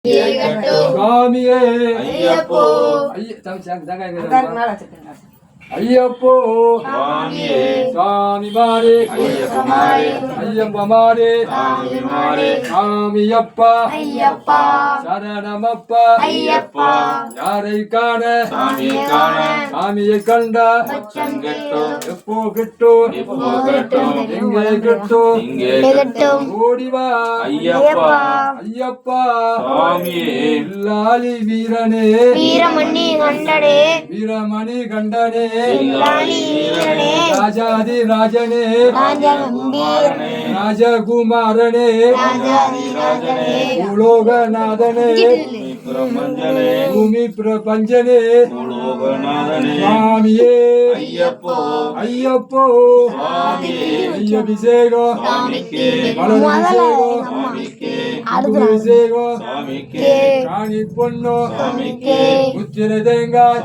சுவாமியே ஐயப்போ ஐயப்போ சுவாமிமாரே ஐயப்பமாரே சாமியப்பா சரணமப்பா யாரை காண சாமியை கண்டா எப்போ கிட்டும் எங்கே கிட்டும் ஓடிவா ஐயப்பா லாலி வீரனே வீரமணி கண்டனே ராஜாதி ராஜனே ராஜகுமாரனே பூலோகநாதனே பூமி பிரபஞ்சனே சுவாமியே ஐயப்போ ஐயபிஷேகம் அபிஷேகம் காணி பொண்ணோ முத்திரை தேங்காய்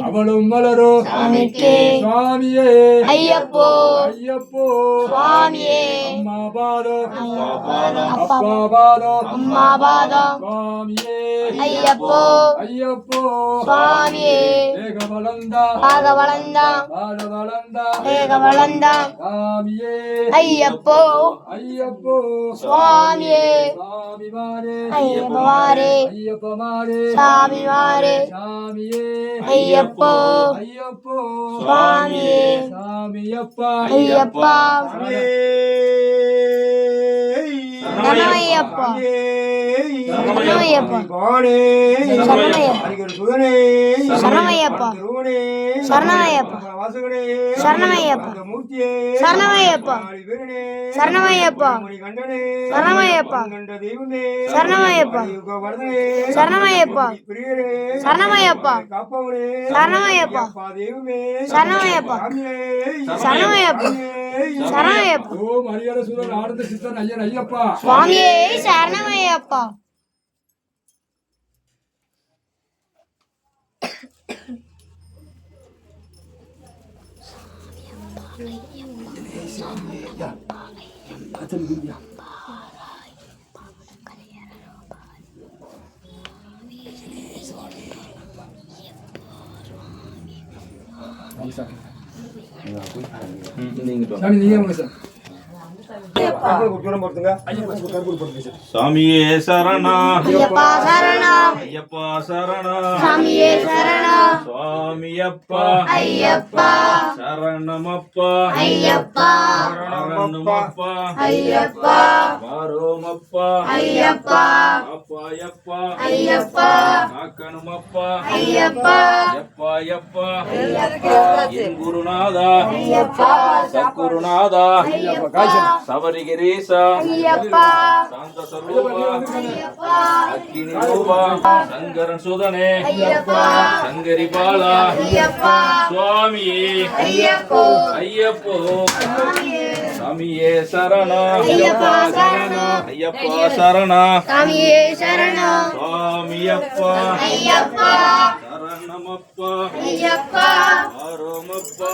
அவளும் மலரோ சுவாமியே ஐயப்போ சுவாமியே அம்மா பாதம் அப்பா பாதம் சுவாமியே ஐயப்போ சுவாமியே பாதவளந்தா சுவாமியே ஐயப்போ சுவாமியே ஐயப்பமாரே சாமிமாரே ஐயப்போ சுவாமியே சாமியப்பா சரணமையப்பா சுவாமியே சரணமையப்பா சாமியே சரணா ஐயப்பா சரணம் ஐயப்பா சரணா சாமியே சரணம் சுவாமியப்பா ஐயப்பா சரணமப்பா ஐயப்பா சரணமப்பா ஐயப்பா வாரோமப்பா ஐயப்பா அப்பாயப்பா ஐயப்பா காக்கணுமப்பா ஐயப்பா யப்பா என் குருநாதா ஐயப்பா சத்குருநாதா ஐயப்பா சபரிகிரீசா ஐயப்பா சாந்த ஸ்வரூபா ஐயப்பா அக்கினி ரூபா சங்கரன் சுதனே ஐயப்பா சங்கரி பாலா ஐயப்பா சுவாமியே ஐயப்போ சாமியே சரணா ஐயப்பா சரணம் ஐயப்பா சரணா சாமியே சரணம் சுவாமியப்பா ஐயப்பா சரணமப்பா ஐயப்பா ஆரோமப்பா